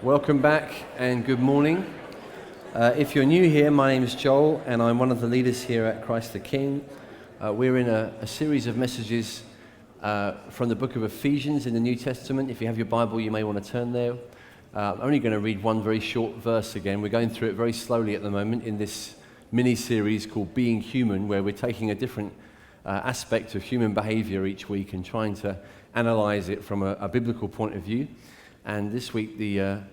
Welcome back and good morning. If you're new here, my name is Joel and I'm one of the leaders here at Christ the King. We're in a series of messages from the book of Ephesians in the New Testament. If you have your Bible, you may want to turn there. I'm only going to read one very short verse again. We're going through it very slowly at the moment in this mini-series called Being Human, where we're taking a different aspect of human behavior each week and trying to analyze it from a biblical point of view. And this week the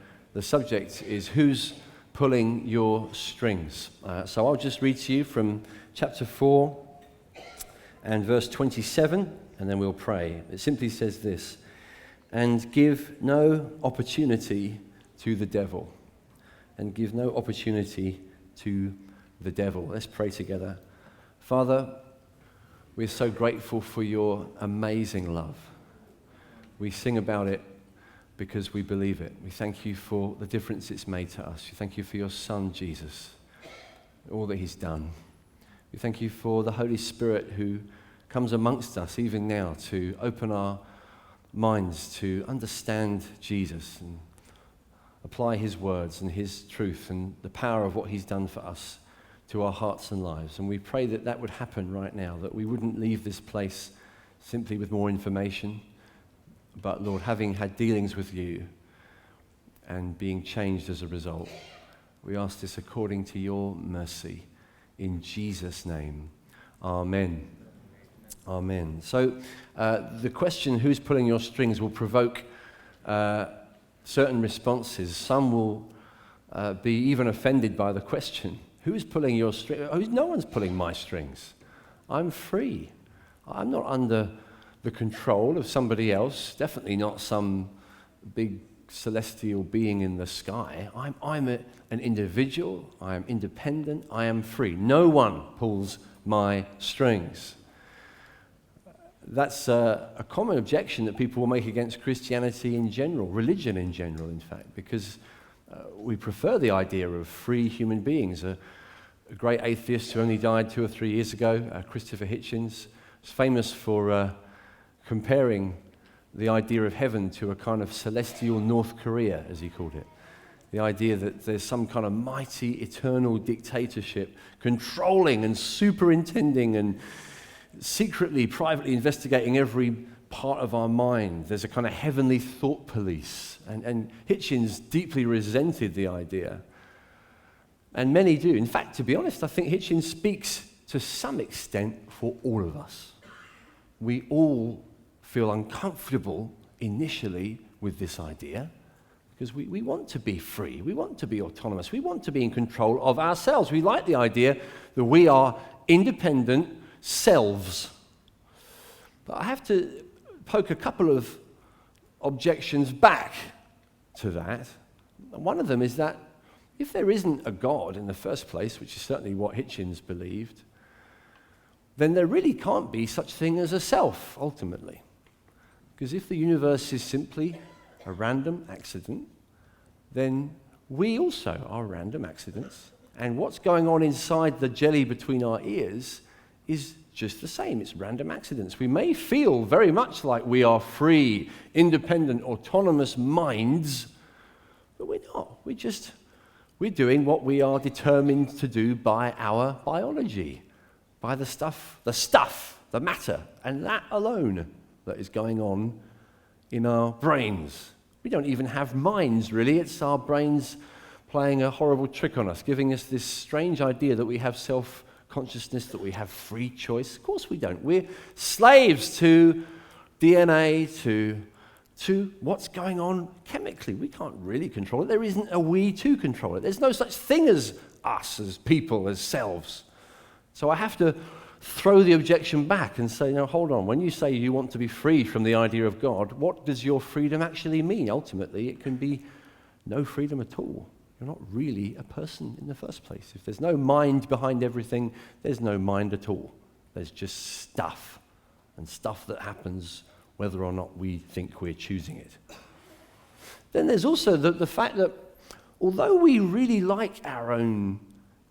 subject is who's pulling your strings. So I'll just read to you from chapter 4 and verse 27, and then we'll pray. It simply says this: and give no opportunity to the devil. And give no opportunity to the devil. Let's pray together. Father, we're so grateful for your amazing love. We sing about it because we believe it. We thank you for the difference it's made to us. We thank you for your Son, Jesus, all that he's done. We thank you for the Holy Spirit who comes amongst us even now to open our minds to understand Jesus and apply his words and his truth and the power of what he's done for us to our hearts and lives. And we pray that that would happen right now, that we wouldn't leave this place simply with more information, but Lord, having had dealings with you and being changed as a result. We ask this according to your mercy. In Jesus' name, amen. Amen. So the question, who's pulling your strings, will provoke certain responses. Some will be even offended by the question. Who's pulling your strings? No one's pulling my strings. I'm free. I'm not under the control of somebody else, definitely not some big celestial being in the sky. I'm an individual, I am independent, I am free. No one pulls my strings. That's a common objection that people will make against Christianity in general, religion in general, in fact, because we prefer the idea of free human beings. A great atheist who only died 2 or 3 years ago, Christopher Hitchens, was famous for comparing the idea of heaven to a kind of celestial North Korea, as he called it. The idea that there's some kind of mighty, eternal dictatorship controlling and superintending and secretly, privately investigating every part of our mind. There's a kind of heavenly thought police. And Hitchens deeply resented the idea. And many do. In fact, to be honest, I think Hitchens speaks to some extent for all of us. We all feel uncomfortable initially with this idea because we want to be free, we want to be autonomous, we want to be in control of ourselves. We like the idea that we are independent selves. But I have to poke a couple of objections back to that. One of them is that if there isn't a God in the first place, which is certainly what Hitchens believed, then there really can't be such thing as a self, ultimately. Because if the universe is simply a random accident, then we also are random accidents. And what's going on inside the jelly between our ears is just the same. It's random accidents. We may feel very much like we are free, independent, autonomous minds, but we're not. We're doing what we are determined to do by our biology, by the matter, and that alone that is going on in our brains. We don't even have minds, really. It's our brains playing a horrible trick on us, giving us this strange idea that we have self-consciousness, that we have free choice. Of course we don't. We're slaves to DNA, to what's going on chemically. We can't really control it. There isn't a we to control it. There's no such thing as us, as people, as selves. So I have to throw the objection back and say, no, hold on. When you say you want to be free from the idea of God, what does your freedom actually mean? Ultimately, it can be no freedom at all. You're not really a person in the first place. If there's no mind behind everything, there's no mind at all. There's just stuff, and stuff that happens whether or not we think we're choosing it. Then there's also the fact that although we really like our own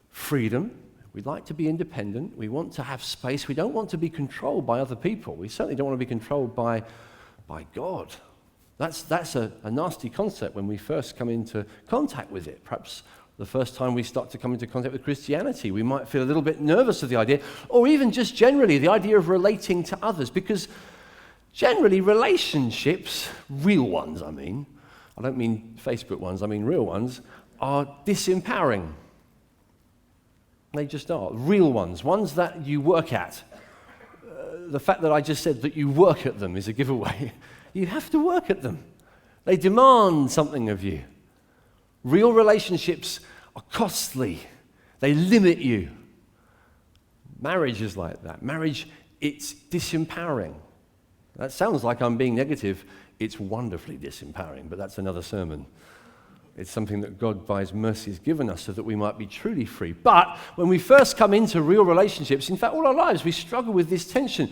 freedom, we'd like to be independent, we want to have space, we don't want to be controlled by other people. We certainly don't want to be controlled by God. That's a nasty concept when we first come into contact with it. Perhaps the first time we start to come into contact with Christianity, we might feel a little bit nervous of the idea, or even just generally the idea of relating to others, because generally relationships, real ones I don't mean Facebook ones, I mean real ones, are disempowering. They just are. Real ones that you work at. The fact that I just said that you work at them is a giveaway. You have to work at them. They demand something of you. Real relationships are costly. They limit you. Marriage is like that. Marriage, it's disempowering. That sounds like I'm being negative. It's wonderfully disempowering, but that's another sermon. It's something that God, by His mercy, has given us so that we might be truly free. But when we first come into real relationships, in fact, all our lives, we struggle with this tension.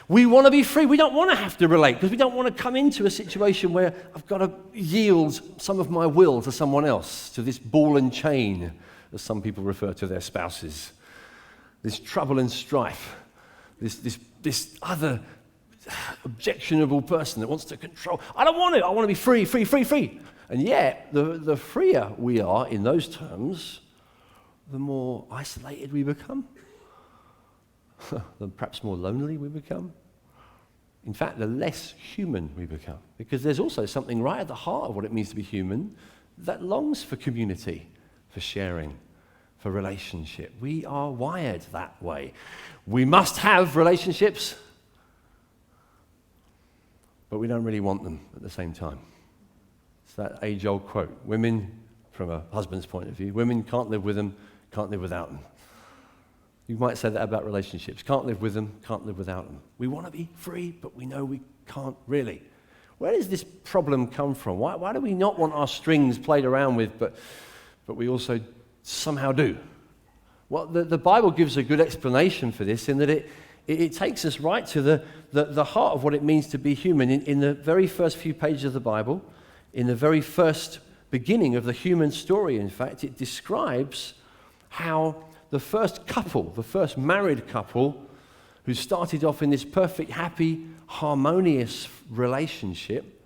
We want to be free. We don't want to have to relate because we don't want to come into a situation where I've got to yield some of my will to someone else, to this ball and chain, as some people refer to their spouses. This trouble and strife, this other objectionable person that wants to control. I don't want it. I want to be free, free, free, free. And yet, the freer we are in those terms, the more isolated we become. Perhaps more lonely we become. In fact, the less human we become. Because there's also something right at the heart of what it means to be human that longs for community, for sharing, for relationship. We are wired that way. We must have relationships, but we don't really want them at the same time. It's that age-old quote. Women, from a husband's point of view, women can't live with them, can't live without them. You might say that about relationships. Can't live with them, can't live without them. We want to be free, but we know we can't really. Where does this problem come from? Why do we not want our strings played around with, but we also somehow do? Well, the Bible gives a good explanation for this in that it takes us right to the heart of what it means to be human. In the very first few pages of the Bible, in the very first beginning of the human story, in fact, it describes how the first couple, the first married couple, who started off in this perfect, happy, harmonious relationship,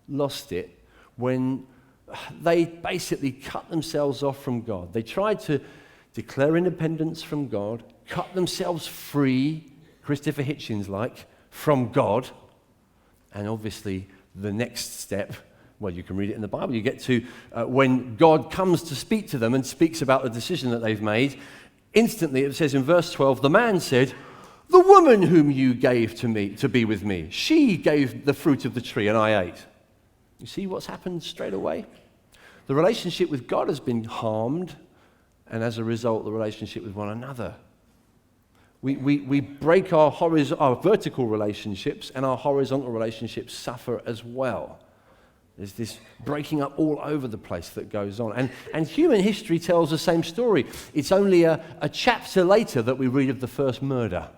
lost it when they basically cut themselves off from God. They tried to declare independence from God, cut themselves free, Christopher Hitchens-like, from God, and obviously the next step, well, you can read it in the Bible, you get to when God comes to speak to them and speaks about the decision that they've made. Instantly, it says in verse 12, the man said, "The woman whom you gave to me to be with me, she gave the fruit of the tree and I ate." You see what's happened straight away? The relationship with God has been harmed, and as a result, the relationship with one another. We break our vertical relationships, and our horizontal relationships suffer as well. There's this breaking up all over the place that goes on. And human history tells the same story. It's only a chapter later that we read of the first murder.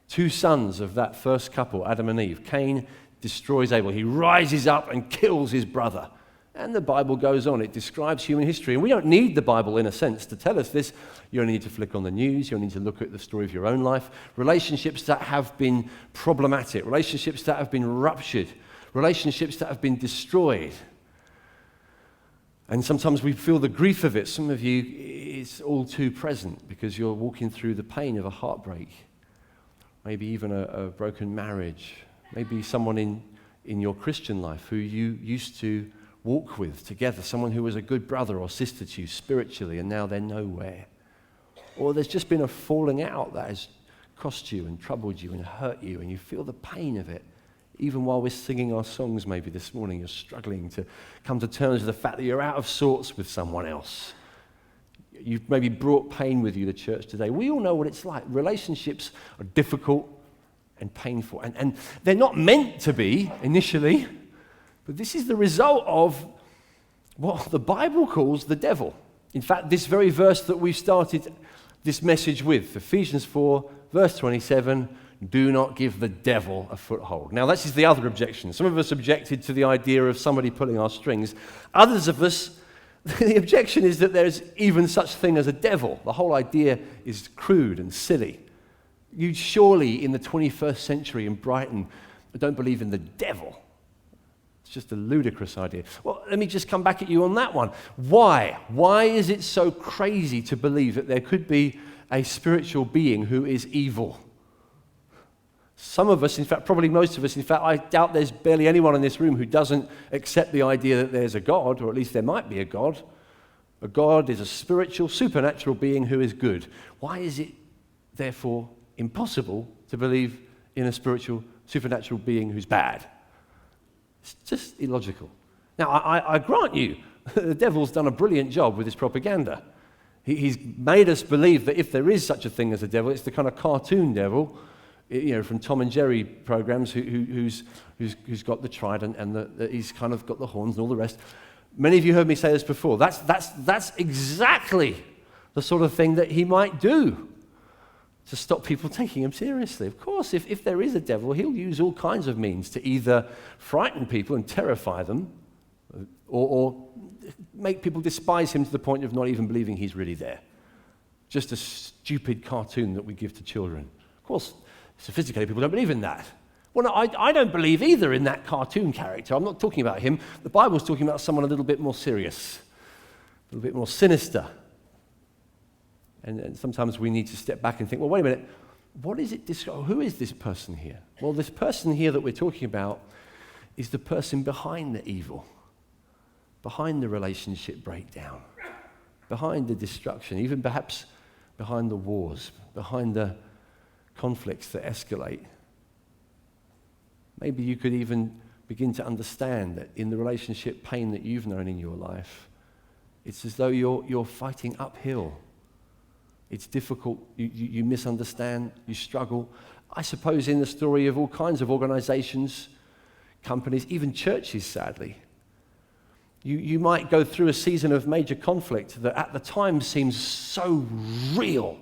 Two sons of that first couple, Adam and Eve. Cain destroys Abel. He rises up and kills his brother. And the Bible goes on. It describes human history. And we don't need the Bible, in a sense, to tell us this. You only need to flick on the news. You only need to look at the story of your own life. Relationships that have been problematic. Relationships that have been ruptured. Relationships that have been destroyed. And sometimes we feel the grief of it. Some of you, it's all too present because you're walking through the pain of a heartbreak. Maybe even a broken marriage. Maybe someone in your Christian life who you used to walk with together. Someone who was a good brother or sister to you spiritually, and now they're nowhere. Or there's just been a falling out that has cost you and troubled you and hurt you, and you feel the pain of it. Even while we're singing our songs maybe this morning, you're struggling to come to terms with the fact that you're out of sorts with someone else. You've maybe brought pain with you to church today. We all know what it's like. Relationships are difficult and painful. And they're not meant to be initially, but this is the result of what the Bible calls the devil. In fact, this very verse that we started this message with, Ephesians 4, verse 27, do not give the devil a foothold. Now, this is the other objection. Some of us objected to the idea of somebody pulling our strings. Others of us, the objection is that there's even such thing as a devil. The whole idea is crude and silly. You surely, in the 21st century in Brighton, don't believe in the devil. just a ludicrous idea. Well, let me just come back at you on that one. Why? Why is it so crazy to believe that there could be a spiritual being who is evil? Some of us, in fact, probably most of us, in fact, I doubt there's barely anyone in this room who doesn't accept the idea that there's a God, or at least there might be a God. A God is a spiritual, supernatural being who is good. Why is it, therefore, impossible to believe in a spiritual, supernatural being who's bad? It's just illogical. Now, I grant you, the devil's done a brilliant job with his propaganda. He's made us believe that if there is such a thing as a devil, it's the kind of cartoon devil, from Tom and Jerry programs, who's got the trident and he's kind of got the horns and all the rest. Many of you heard me say this before. That's exactly the sort of thing that he might do to stop people taking him seriously. Of course, if there is a devil, he'll use all kinds of means to either frighten people and terrify them, or make people despise him to the point of not even believing he's really there. Just a stupid cartoon that we give to children. Of course, sophisticated people don't believe in that. Well, no, I don't believe either in that cartoon character. I'm not talking about him. The Bible's talking about someone a little bit more serious, a little bit more sinister. And sometimes we need to step back and think, well, wait a minute, who is this person here? Well, this person here that we're talking about is the person behind the evil, behind the relationship breakdown, behind the destruction, even perhaps behind the wars, behind the conflicts that escalate. Maybe you could even begin to understand that in the relationship pain that you've known in your life, it's as though you're fighting uphill. It's difficult, you misunderstand, you struggle. I suppose in the story of all kinds of organizations, companies, even churches, sadly, you might go through a season of major conflict that at the time seems so real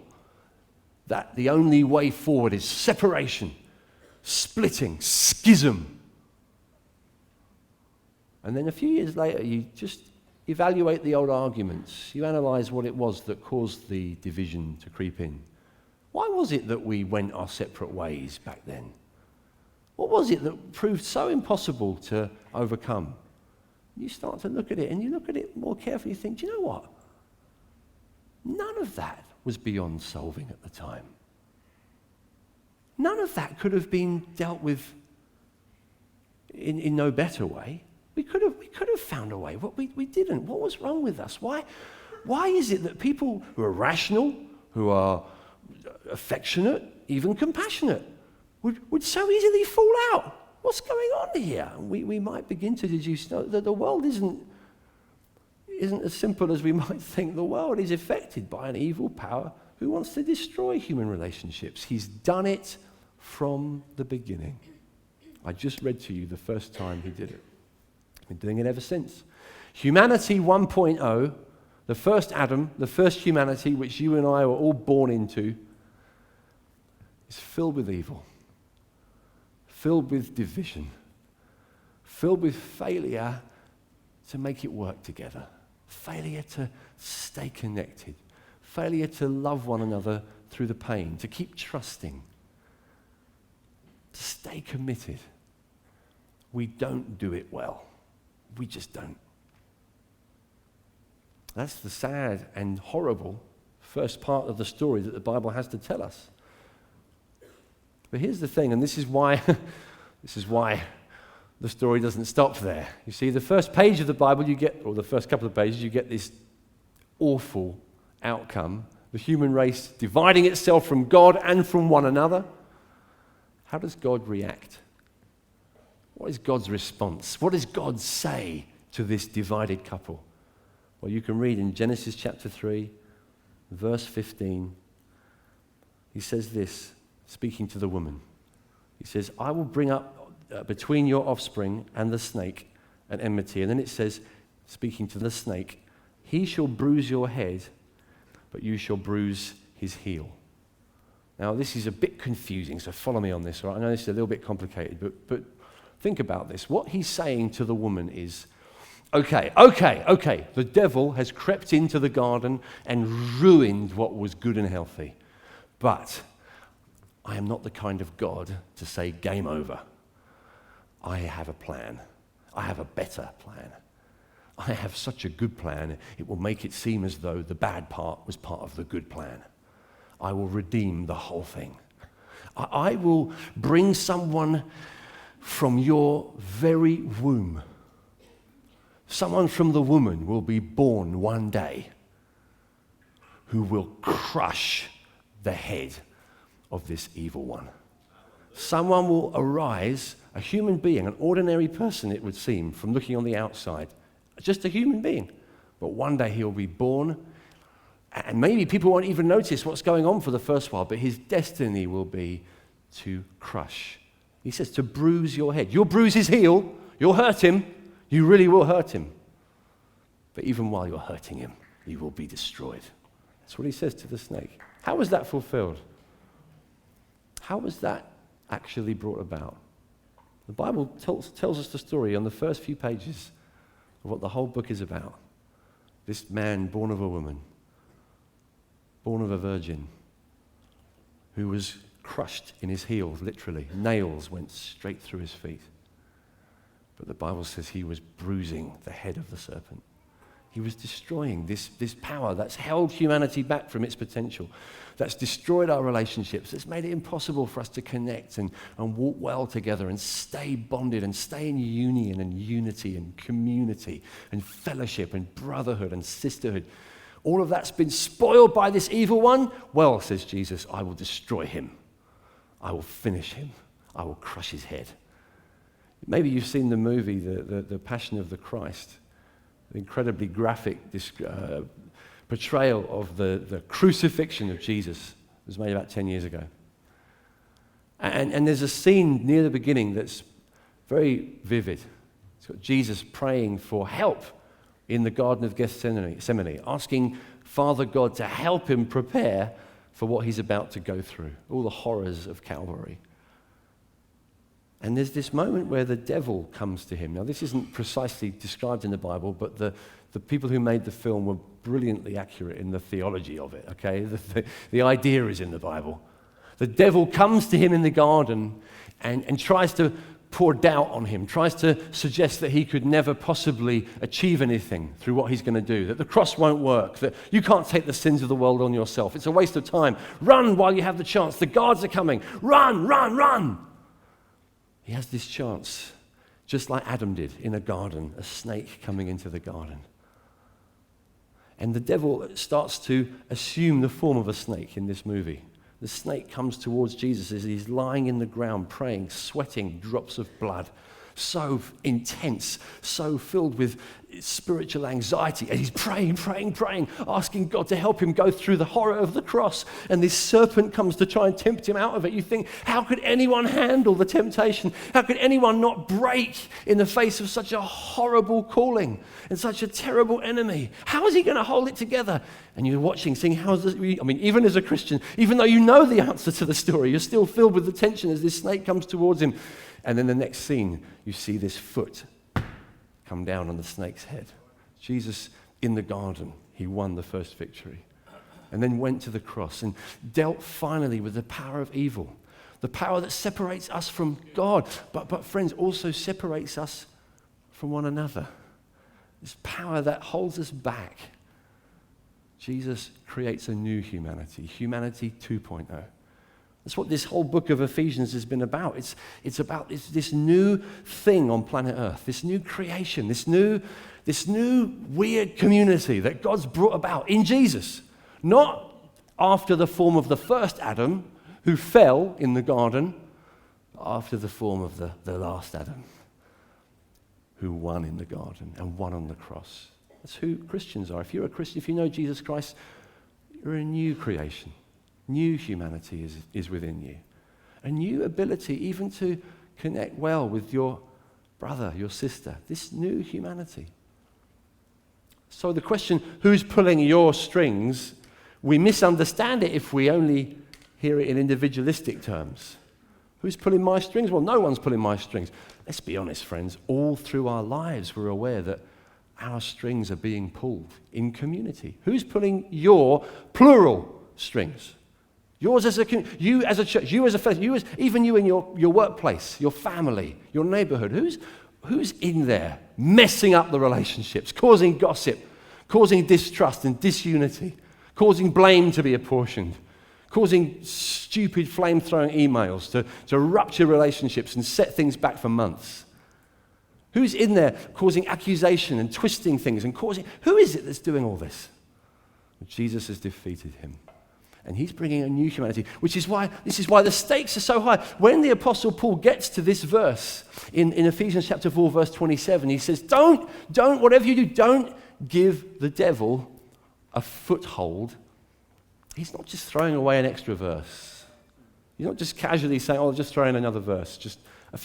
that the only way forward is separation, splitting, schism. And then a few years later, you just evaluate the old arguments. You analyze what it was that caused the division to creep in. Why was it that we went our separate ways back then? What was it that proved so impossible to overcome? You start to look at it, and you look at it more carefully, you think, do you know what? None of that was beyond solving at the time. None of that could have been dealt with in no better way. We could have found a way. We didn't. What was wrong with us? Why is it that people who are rational, who are affectionate, even compassionate, would so easily fall out? What's going on here? We might begin to deduce that the world isn't as simple as we might think. The world is affected by an evil power who wants to destroy human relationships. He's done it from the beginning. I just read to you the first time he did it. He's been doing it ever since. Humanity 1.0, the first Adam, the first humanity which you and I were all born into, is filled with evil, filled with division, filled with failure to make it work together, failure to stay connected, failure to love one another through the pain, to keep trusting, to stay committed. We don't do it well. We just don't. That's the sad and horrible first part of the story that the Bible has to tell us. But here's the thing, and this is why the story doesn't stop there. You see, the first page of the Bible you get, or the first couple of pages, you get this awful outcome, the human race dividing itself from God and from one another. How does God react? What is God's response? What does God say to this divided couple? Well, you can read in Genesis chapter 3, verse 15. He says this, speaking to the woman. He says, I will bring up between your offspring and the snake an enmity. And then it says, speaking to the snake, he shall bruise your head, but you shall bruise his heel. Now, this is a bit confusing, so follow me on this. All right? I know this is a little bit complicated, but think about this. What he's saying to the woman is, okay, the devil has crept into the garden and ruined what was good and healthy. But I am not the kind of God to say game over. I have a plan. I have a better plan. I have such a good plan, it will make it seem as though the bad part was part of the good plan. I will redeem the whole thing. I will bring someone from your very womb. Someone from the woman will be born one day who will crush the head of this evil one. Someone will arise, a human being, an ordinary person it would seem from looking on the outside, just a human being. But one day he'll be born, and maybe people won't even notice what's going on for the first while, but his destiny will be to crush. He says to bruise your head. You'll bruise his heel, you'll hurt him, you really will hurt him. But even while you're hurting him, he will be destroyed. That's what he says to the snake. How was that fulfilled? How was that actually brought about? The Bible tells us the story on the first few pages of what the whole book is about. This man born of a woman, born of a virgin, who was crushed in his heels, literally. Nails went straight through his feet. But the Bible says he was bruising the head of the serpent. He was destroying this power that's held humanity back from its potential, that's destroyed our relationships, that's made it impossible for us to connect and walk well together and stay bonded and stay in union and unity and community and fellowship and brotherhood and sisterhood. All of that's been spoiled by this evil one. Well, says Jesus, I will destroy him. I will finish him. I will crush his head. Maybe you've seen the movie, the Passion of the Christ. Incredibly graphic portrayal of the crucifixion of Jesus. It was made about 10 years ago. And there's a scene near the beginning that's very vivid. It's got Jesus praying for help in the Garden of Gethsemane, asking Father God to help him prepare for what he's about to go through, all the horrors of Calvary. And there's this moment where the devil comes to him. Now, this isn't precisely described in the Bible, but the people who made the film were brilliantly accurate in the theology of it, okay? The idea is in the Bible. The devil comes to him in the garden and tries to pour doubt on him, tries to suggest that he could never possibly achieve anything through what he's going to do, that the cross won't work, that you can't take the sins of the world on yourself. It's a waste of time. Run while you have the chance. The guards are coming. Run, run, run. He has this chance, just like Adam did in a garden, a snake coming into the garden. And the devil starts to assume the form of a snake in this movie. The snake comes towards Jesus as he's lying in the ground, praying, sweating drops of blood, so intense, so filled with spiritual anxiety. And he's praying, asking God to help him go through the horror of the cross. And this serpent comes to try and tempt him out of it. You think, how could anyone handle the temptation? How could anyone not break in the face of such a horrible calling and such a terrible enemy? How is he going to hold it together? And you're watching, seeing even as a Christian, even though you know the answer to the story, you're still filled with the tension as this snake comes towards him. And then the next scene, you see this foot come down on the snake's head. Jesus in the garden, he won the first victory. And then went to the cross and dealt finally with the power of evil. The power that separates us from God, but friends, also separates us from one another. This power that holds us back. Jesus creates a new humanity, humanity 2.0. That's what this whole book of Ephesians has been about. It's about this new thing on planet Earth, this new creation, this new weird community that God's brought about in Jesus. Not after the form of the first Adam who fell in the garden, but after the form of the last Adam who won in the garden and won on the cross. That's who Christians are. If you're a Christian, if you know Jesus Christ, you're a new creation. New humanity is within you. A new ability even to connect well with your brother, your sister. This new humanity. So the question, who's pulling your strings, we misunderstand it if we only hear it in individualistic terms. Who's pulling my strings? Well, no one's pulling my strings. Let's be honest, friends. All through our lives, we're aware that our strings are being pulled in community. Who's pulling your plural strings? Yours as a community, you as a church, you as a family, even you in your workplace, your family, your neighborhood. Who's Who's in there messing up the relationships, causing gossip, causing distrust and disunity, causing blame to be apportioned, causing stupid flame-throwing emails to rupture relationships and set things back for months? Who's in there causing accusation and twisting things and causing... Who is it that's doing all this? Jesus has defeated him. And he's bringing a new humanity, this is why the stakes are so high. When the Apostle Paul gets to this verse in Ephesians chapter 4, verse 27, he says, whatever you do, don't give the devil a foothold. He's not just throwing away an extra verse. He's not just casually saying, I'll just throw in another verse, just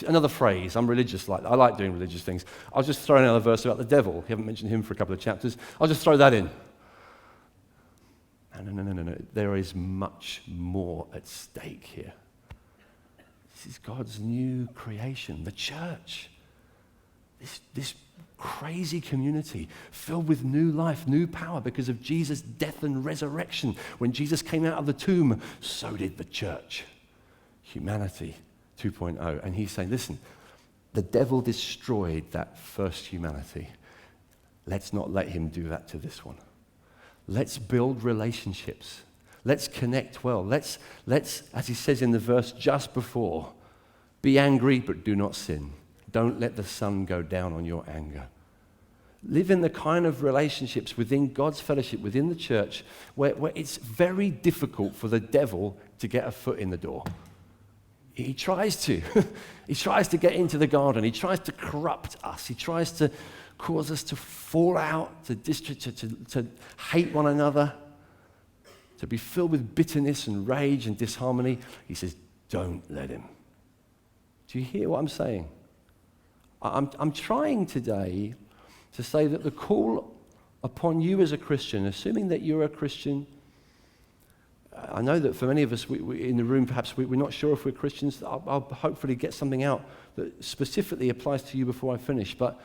another phrase. I'm religious like that. I like doing religious things. I'll just throw in another verse about the devil. You haven't mentioned him for a couple of chapters. I'll just throw that in. No. There is much more at stake here. This is God's new creation, the church. This crazy community filled with new life, new power because of Jesus' death and resurrection. When Jesus came out of the tomb, so did the church. Humanity 2.0. And he's saying, listen, the devil destroyed that first humanity. Let's not let him do that to this one. Let's build relationships. Let's connect well. Let's, as he says in the verse just before, be angry but do not sin. Don't let the sun go down on your anger. Live in the kind of relationships within God's fellowship, within the church, where it's very difficult for the devil to get a foot in the door. He tries to. He tries to get into the garden. He tries to corrupt us. He tries to cause us to fall out, to hate one another, to be filled with bitterness and rage and disharmony. He says, don't let him. Do you hear what I'm saying? I'm trying today to say that the call upon you as a Christian, assuming that you're a Christian, I know that for many of us we in the room, perhaps we're not sure if we're Christians. I'll hopefully get something out that specifically applies to you before I finish. But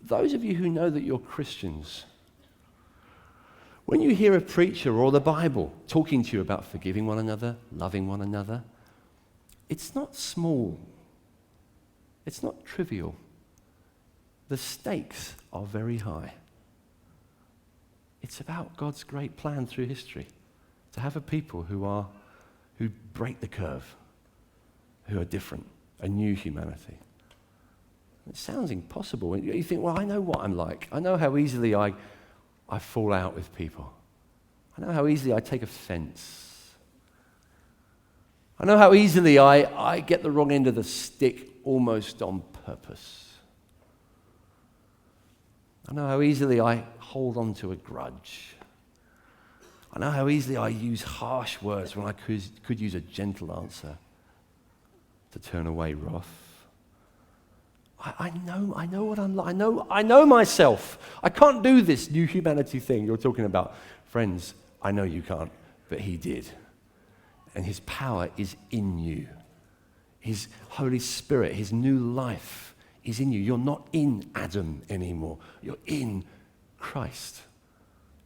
those of you who know that you're Christians, when you hear a preacher or the Bible talking to you about forgiving one another, loving one another, it's not small. It's not trivial. The stakes are very high. It's about God's great plan through history to have a people who break the curve, who are different, a new humanity. It sounds impossible. You think, well, I know what I'm like. I know how easily I fall out with people. I know how easily I take offense. I know how easily I get the wrong end of the stick almost on purpose. I know how easily I hold on to a grudge. I know how easily I use harsh words when I could use a gentle answer to turn away wrath. I know what I'm like. I know myself. I can't do this new humanity thing you're talking about. Friends, I know you can't, but he did. And his power is in you. His Holy Spirit, his new life is in you. You're not in Adam anymore. You're in Christ.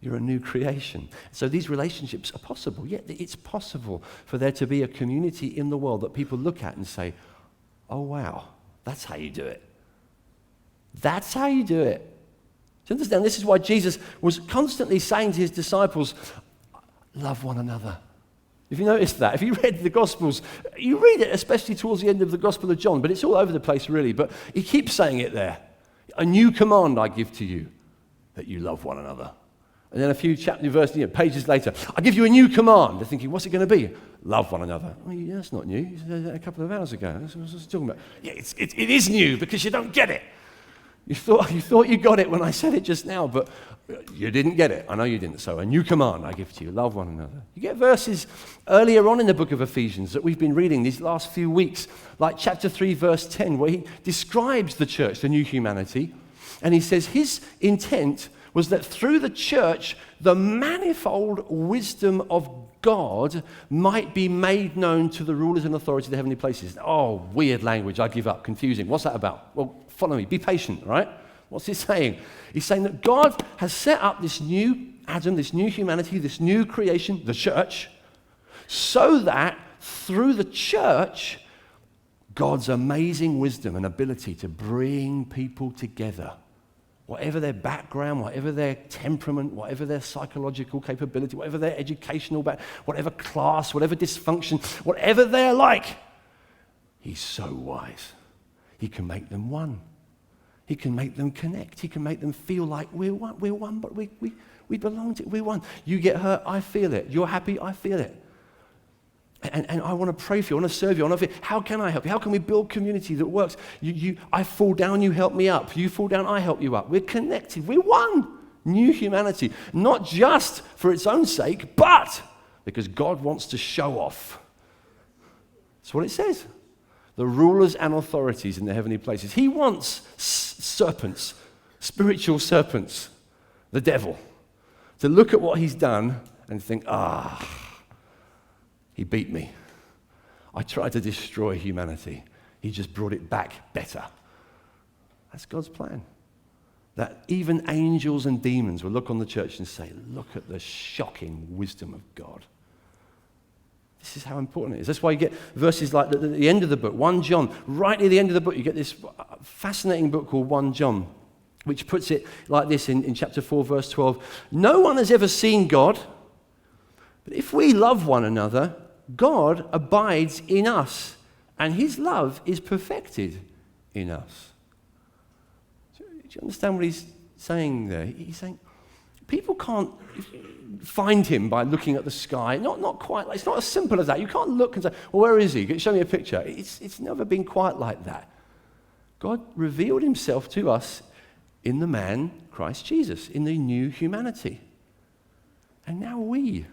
You're a new creation. So these relationships are possible. Yeah, it's possible for there to be a community in the world that people look at and say, oh, wow, that's how you do it. That's how you do it. Do you understand? This is why Jesus was constantly saying to his disciples, love one another. If you noticed that, if you read the Gospels, you read it especially towards the end of the Gospel of John, but it's all over the place really, but he keeps saying it there. A new command I give to you, that you love one another. And then a few pages later, I give you a new command. They're thinking, what's it going to be? Love one another. Well, yeah, that's not new. You said that a couple of hours ago. That's what I was talking about. Yeah, it is new because you don't get it. You thought you got it when I said it just now, but you didn't get it. I know you didn't. So a new command I give to you, love one another. You get verses earlier on in the book of Ephesians that we've been reading these last few weeks, like chapter 3, verse 10, where he describes the church, the new humanity, and he says his intent was that through the church, the manifold wisdom of God might be made known to the rulers and authorities of the heavenly places. Oh, weird language, I give up, confusing. What's that about? Well, follow me, be patient, right? What's he saying? He's saying that God has set up this new Adam, this new humanity, this new creation, the church, so that through the church, God's amazing wisdom and ability to bring people together, whatever their background, whatever their temperament, whatever their psychological capability, whatever their educational background, whatever class, whatever dysfunction, whatever they're like. He's so wise. He can make them one. He can make them connect. He can make them feel like we're one, but we belong to it. We're one. You get hurt, I feel it. You're happy, I feel it. And I want to pray for you. I want to serve you. How can I help you? How can we build community that works? I fall down, you help me up. You fall down, I help you up. We're connected. We're one. New humanity. Not just for its own sake, but because God wants to show off. That's what it says. The rulers and authorities in the heavenly places. He wants serpents, spiritual serpents, the devil, to look at what he's done and think, he beat me. I tried to destroy humanity. He just brought it back better. That's God's plan. That even angels and demons will look on the church and say, look at the shocking wisdom of God. This is how important it is. That's why you get verses like at the end of the book, 1 John. Right near the end of the book, you get this fascinating book called 1 John, which puts it like this in chapter 4, verse 12. No one has ever seen God, but if we love one another, God abides in us, and his love is perfected in us. Do you understand what he's saying there? He's saying people can't find him by looking at the sky. Not quite. It's not as simple as that. You can't look and say, well, where is he? Show me a picture. It's never been quite like that. God revealed himself to us in the man, Christ Jesus, in the new humanity. And now we,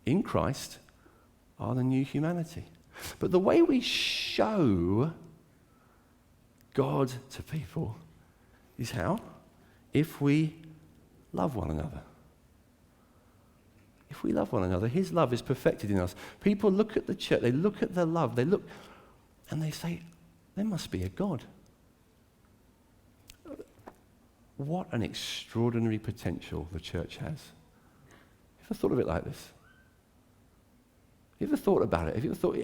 in Christ, are the new humanity. But the way we show God to people is how? If we love one another. If we love one another, his love is perfected in us. People look at the church, they look at the love, they look and they say, there must be a God. What an extraordinary potential the church has. You ever thought of it like this? You ever thought about it? Have you ever thought,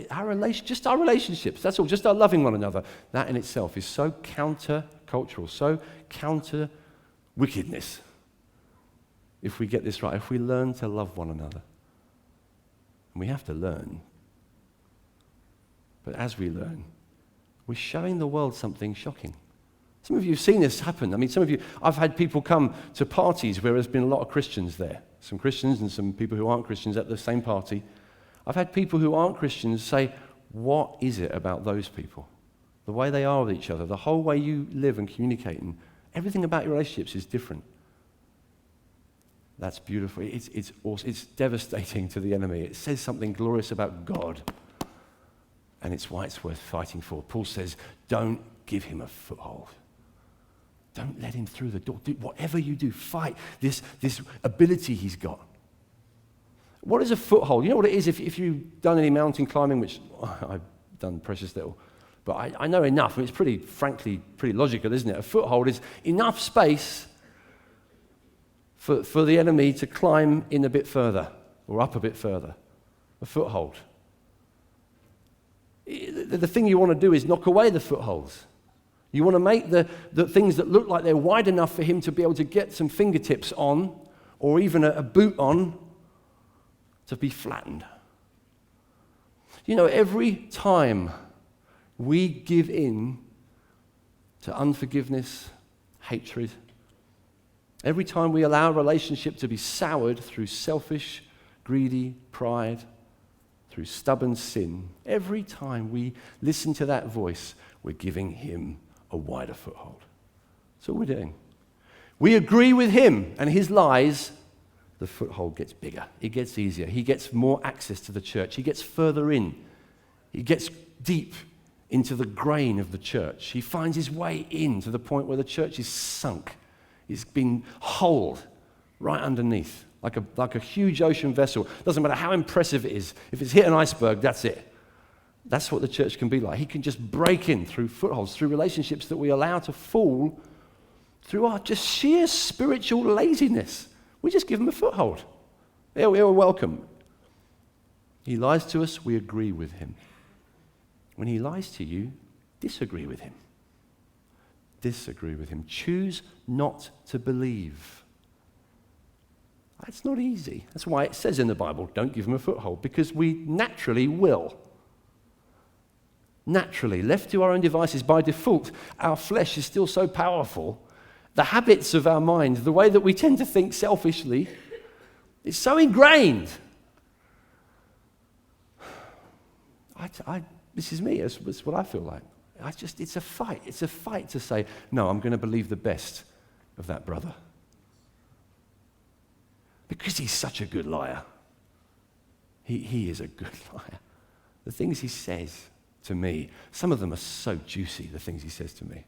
just our relationships, that's all, just our loving one another, that in itself is so counter-cultural, so counter-wickedness. If we get this right, if we learn to love one another. And we have to learn. But as we learn, we're showing the world something shocking. Some of you have seen this happen. I mean, some of you, I've had people come to parties where there's been a lot of Christians there. Some Christians and some people who aren't Christians at the same party. I've had people who aren't Christians say, what is it about those people? The way they are with each other, the whole way you live and communicate, and everything about your relationships is different. That's beautiful. It's awesome. It's devastating to the enemy. It says something glorious about God. And it's why it's worth fighting for. Paul says, don't give him a foothold. Don't let him through the door. Do whatever you do, fight this ability he's got. What is a foothold? You know what it is if you've done any mountain climbing, which I've done precious little, but I know enough. I mean, it's frankly pretty logical, isn't it? A foothold is enough space for the enemy to climb in a bit further or up a bit further. A foothold. The thing you want to do is knock away the footholds. You want to make the things that look like they're wide enough for him to be able to get some fingertips on or even a boot on to be flattened. You know, every time we give in to unforgiveness, hatred, every time we allow a relationship to be soured through selfish, greedy pride, through stubborn sin, every time we listen to that voice, we're giving him a wider foothold. That's all we're doing. We agree with him and his lies, the foothold gets bigger. It gets easier. He gets more access to the church. He gets further in. He gets deep into the grain of the church. He finds his way in to the point where the church is sunk. It's been holed right underneath, like a huge ocean vessel. Doesn't matter how impressive it is. If it's hit an iceberg, that's it. That's what the church can be like. He can just break in through footholds, through relationships that we allow to fall through our just sheer spiritual laziness. We just give him a foothold. Yeah, we're welcome. He lies to us, we agree with him. When he lies to you, disagree with him. Disagree with him. Choose not to believe. That's not easy. That's why it says in the Bible, don't give him a foothold, because we naturally will. Naturally, left to our own devices, by default, our flesh is still so powerful. The habits of our mind, the way that we tend to think selfishly, is so ingrained. This is me. It's what I feel like. It's a fight. It's a fight to say, no, I'm going to believe the best of that brother. Because he's such a good liar. He is a good liar. The things he says to me, some of them are so juicy, the things he says to me.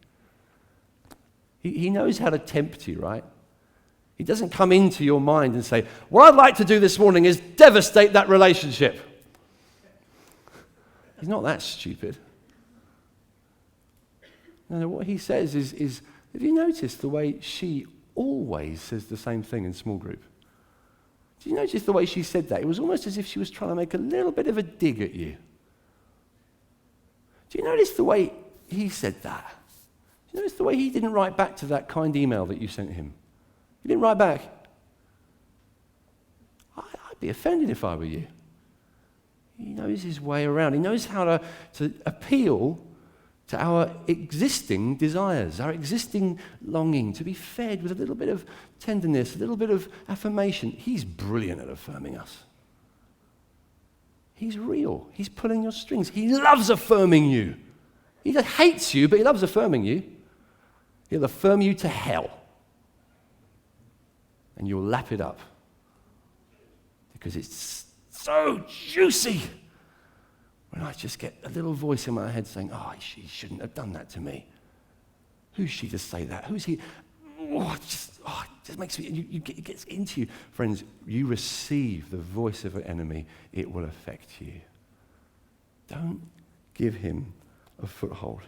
He knows how to tempt you, right? He doesn't come into your mind and say, what I'd like to do this morning is devastate that relationship. He's not that stupid. No, what he says is, have you noticed the way she always says the same thing in small group? Did you notice the way she said that? It was almost as if she was trying to make a little bit of a dig at you. Do you notice the way he said that? Do you notice the way he didn't write back to that kind email that you sent him? He didn't write back. I'd be offended if I were you. He knows his way around. He knows how to appeal to our existing desires, our existing longing, to be fed with a little bit of tenderness, a little bit of affirmation. He's brilliant at affirming us. He's real. He's pulling your strings. He loves affirming you. He hates you, but he loves affirming you. He'll affirm you to hell. And you'll lap it up. Because it's so juicy. When I just get a little voice in my head saying, oh, she shouldn't have done that to me. Who's she to say that? Who's he? It just makes me, it gets into you. Friends, you receive the voice of an enemy, it will affect you. Don't give him a foothold.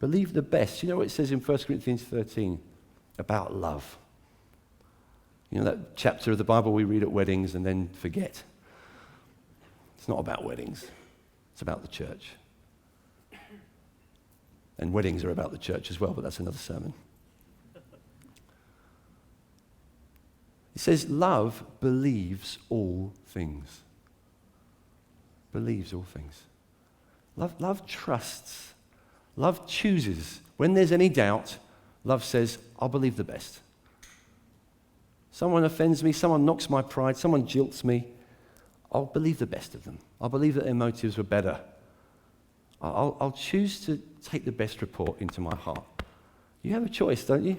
Believe the best. You know what it says in 1 Corinthians 13 about love? You know that chapter of the Bible we read at weddings and then forget? It's not about weddings. It's about the church. And weddings are about the church as well, but that's another sermon. It says, love believes all things. Believes all things. Love trusts. Love chooses. When there's any doubt, love says, I'll believe the best. Someone offends me, someone knocks my pride, someone jilts me, I'll believe the best of them. I'll believe that their motives were better. I'll choose to take the best report into my heart. You have a choice, don't you?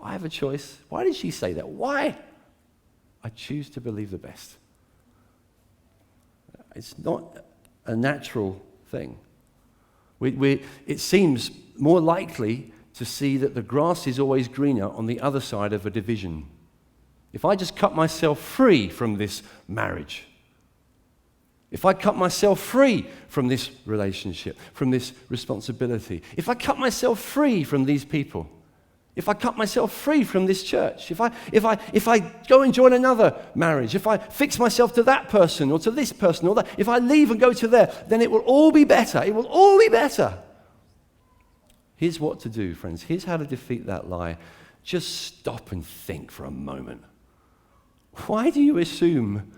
I have a choice. Why did she say that? Why? I choose to believe the best. It's not a natural thing. It seems more likely to see that the grass is always greener on the other side of a division. If I just cut myself free from this marriage, if I cut myself free from this relationship, from this responsibility, if I cut myself free from these people, if I cut myself free from this church, if I go and join another marriage, if I fix myself to that person or to this person or that, if I leave and go to there, then it will all be better. It will all be better. Here's what to do, friends. Here's how to defeat that lie. Just stop and think for a moment. Why do you assume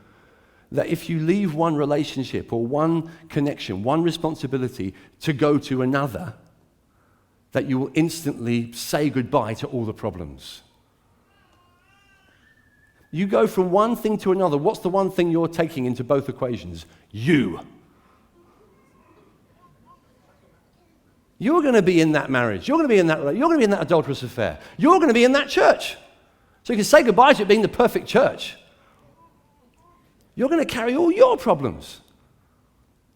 that if you leave one relationship or one connection, one responsibility to go to another, that you will instantly say goodbye to all the problems? You go from one thing to another. What's the one thing you're taking into both equations? You. You're going to be in that marriage. You're going to be in that relationship. You're going to be in that adulterous affair. You're going to be in that church. So you can say goodbye to it being the perfect church. You're going to carry all your problems.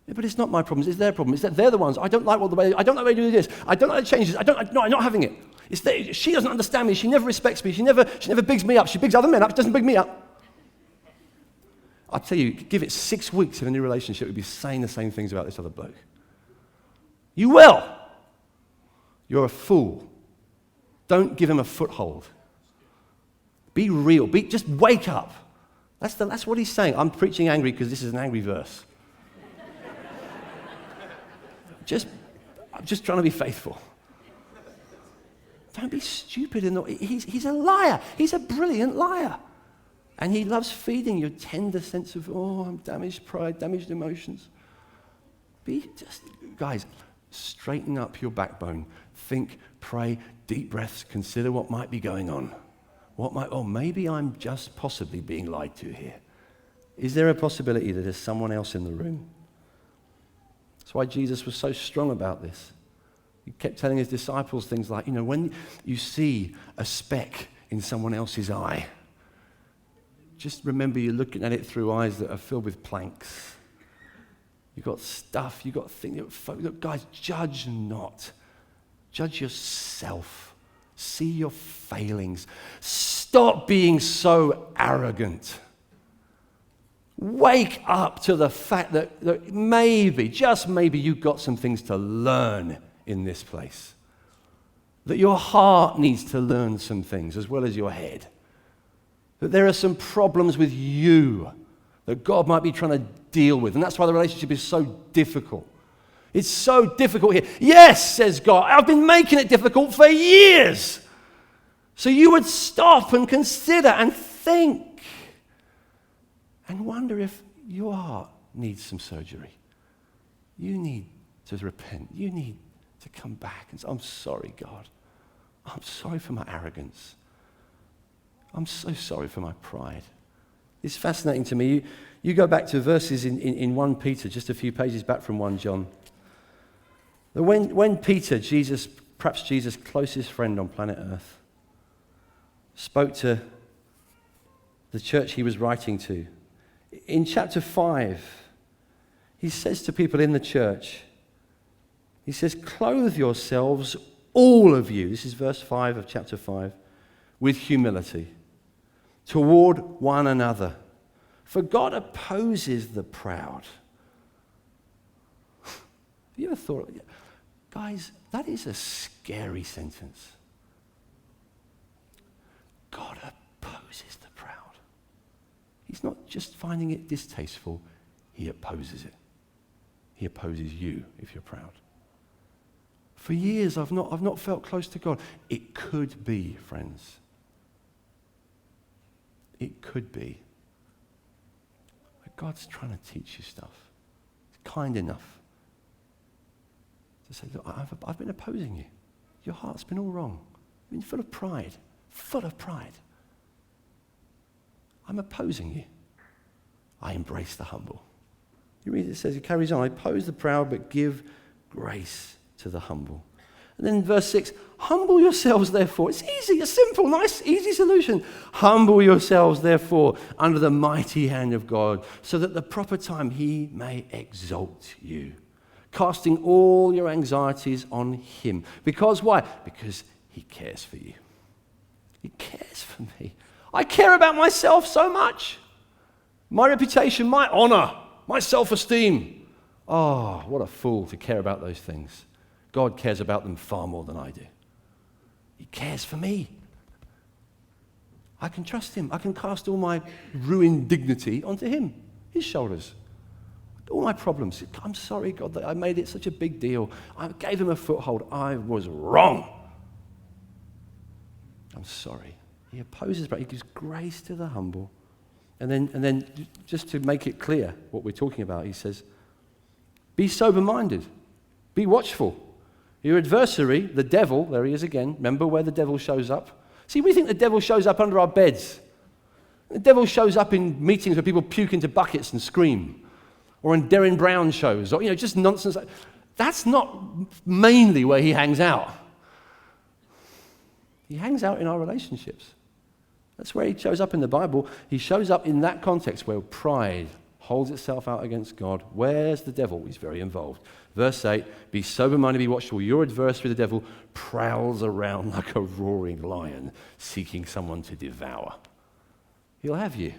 Yeah, but it's not my problems, it's their problem. It's that they're the ones. I don't like the way they do this. I don't like the changes. I'm not having it. She doesn't understand me. She never respects me. She never bigs me up. She bigs other men up. She doesn't big me up. I'll tell you, give it 6 weeks of a new relationship, we'd be saying the same things about this other bloke. You will. You're a fool. Don't give him a foothold. Be real. Just wake up. That's what he's saying. I'm preaching angry because this is an angry verse. I'm just trying to be faithful. Don't be stupid. He's a liar. He's a brilliant liar. And he loves feeding your tender sense of, I'm damaged pride, damaged emotions. Guys, straighten up your backbone. Think, pray, deep breaths, consider what might be going on. Maybe I'm just possibly being lied to here. Is there a possibility that there's someone else in the room? That's why Jesus was so strong about this. He kept telling his disciples things like, when you see a speck in someone else's eye, just remember you're looking at it through eyes that are filled with planks. You've got stuff, you've got things. Look, guys, judge not. Judge yourself. See your failings. Stop being so arrogant. Wake up to the fact that maybe, just maybe, you've got some things to learn in this place. That your heart needs to learn some things as well as your head. That there are some problems with you that God might be trying to deal with. And that's why the relationship is so difficult. It's so difficult here. Yes, says God, I've been making it difficult for years. So you would stop and consider and think and wonder if your heart needs some surgery. You need to repent. You need to come back and say, I'm sorry, God. I'm sorry for my arrogance. I'm so sorry for my pride. It's fascinating to me. You go back to verses in 1 Peter, just a few pages back from 1 John. When Peter, perhaps Jesus' closest friend on planet Earth, spoke to the church he was writing to, in chapter 5, he says to people in the church, he says, clothe yourselves, all of you, this is verse 5 of chapter 5, with humility toward one another. For God opposes the proud. Have you ever thought, guys, that is a scary sentence. God opposes the proud. He's not just finding it distasteful, he opposes it. He opposes you if you're proud. For years, I've not felt close to God. It could be, friends. It could be. But God's trying to teach you stuff. He's kind enough to say, look, I've been opposing you. Your heart's been all wrong. You've been full of pride. Full of pride. I'm opposing you. I embrace the humble. You read it says, it carries on, I oppose the proud, but give grace to the humble. And then verse 6, humble yourselves therefore. It's easy, it's simple, nice, easy solution. Humble yourselves therefore under the mighty hand of God, so that at the proper time he may exalt you, casting all your anxieties on him. Because why? Because he cares for you. He cares for me. I care about myself so much. My reputation, my honor, my self-esteem. Oh, what a fool to care about those things. God cares about them far more than I do. He cares for me. I can trust him. I can cast all my ruined dignity onto him, his shoulders. All my problems. I'm sorry, God, that I made it such a big deal. I gave him a foothold. I was wrong. I'm sorry. He opposes, but he gives grace to the humble. And then just to make it clear what we're talking about, he says, be sober-minded. Be watchful. Your adversary, the devil, there he is again. Remember where the devil shows up? See, we think the devil shows up under our beds. The devil shows up in meetings where people puke into buckets and scream. Or in Derren Brown shows. Or, just nonsense. That's not mainly where he hangs out. He hangs out in our relationships. That's where he shows up in the Bible. He shows up in that context where pride holds itself out against God. Where's the devil? He's very involved. Verse 8, be sober-minded, be watchful. Your adversary, the devil, prowls around like a roaring lion, seeking someone to devour. He'll have you.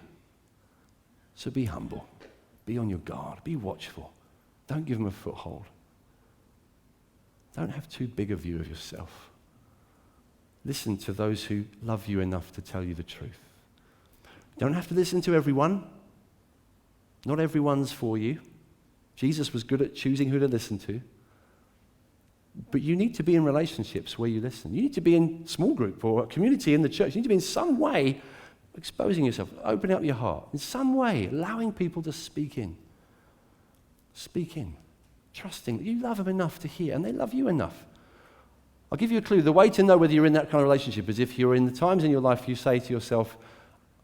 So be humble. Be on your guard. Be watchful. Don't give him a foothold. Don't have too big a view of yourself. Listen to those who love you enough to tell you the truth. Don't have to listen to everyone. Not everyone's for you. Jesus was good at choosing who to listen to. But you need to be in relationships where you listen. You need to be in small group or a community in the church. You need to be in some way exposing yourself, opening up your heart, in some way allowing people to speak in. Speak in, trusting that you love them enough to hear, and they love you enough. I'll give you a clue. The way to know whether you're in that kind of relationship is if you're in the times in your life you say to yourself,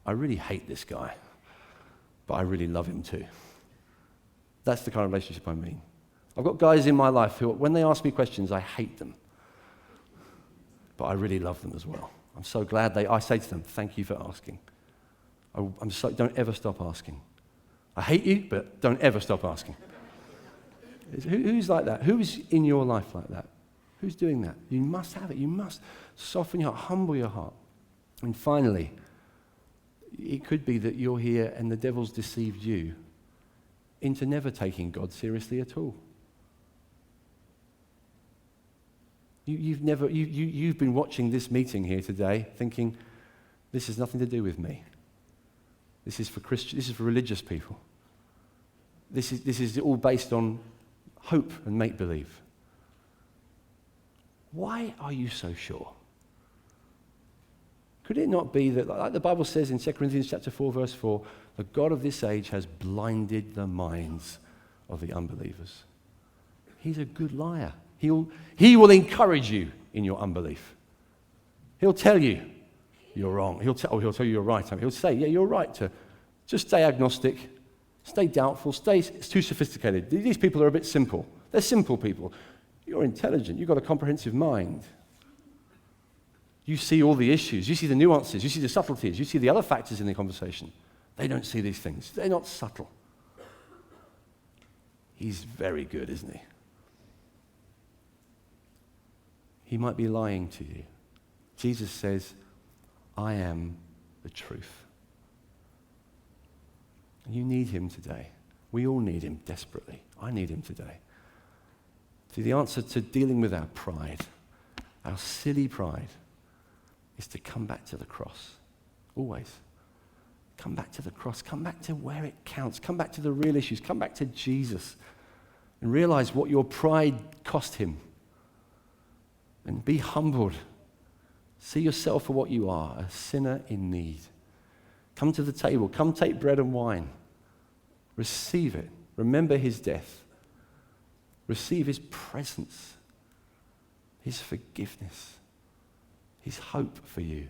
I really hate this guy, but I really love him too. That's the kind of relationship I mean. I've got guys in my life who, when they ask me questions, I hate them, but I really love them as well. I'm so glad I say to them, thank you for asking. Don't ever stop asking. I hate you, but don't ever stop asking. Who's like that? Who's in your life like that? Who's doing that? You must have it. You must soften your heart, humble your heart. And finally, it could be that you're here and the devil's deceived you into never taking God seriously at all. You've been watching this meeting here today thinking, this has nothing to do with me. This is for Christians, this is for religious people. This is all based on hope and make-believe. Why are you so sure? Could it not be that, like the Bible says in 2 Corinthians chapter 4, verse 4, the God of this age has blinded the minds of the unbelievers? He's a good liar. He will encourage you in your unbelief. He'll tell you you're wrong. He'll tell you you're right. He'll say, yeah, you're right to just stay agnostic, stay doubtful, it's too sophisticated. These people are a bit simple. They're simple people. You're intelligent. You've got a comprehensive mind. You see all the issues. You see the nuances. You see the subtleties. You see the other factors in the conversation. They don't see these things. They're not subtle. He's very good, isn't he? He might be lying to you. Jesus says, I am the truth. You need him today. We all need him desperately. I need him today. See, the answer to dealing with our pride, our silly pride, is to come back to the cross. Always. Come back to the cross. Come back to where it counts. Come back to the real issues. Come back to Jesus. And realize what your pride cost him. And be humbled. See yourself for what you are, a sinner in need. Come to the table. Come take bread and wine. Receive it. Remember his death. Receive his presence, his forgiveness, his hope for you.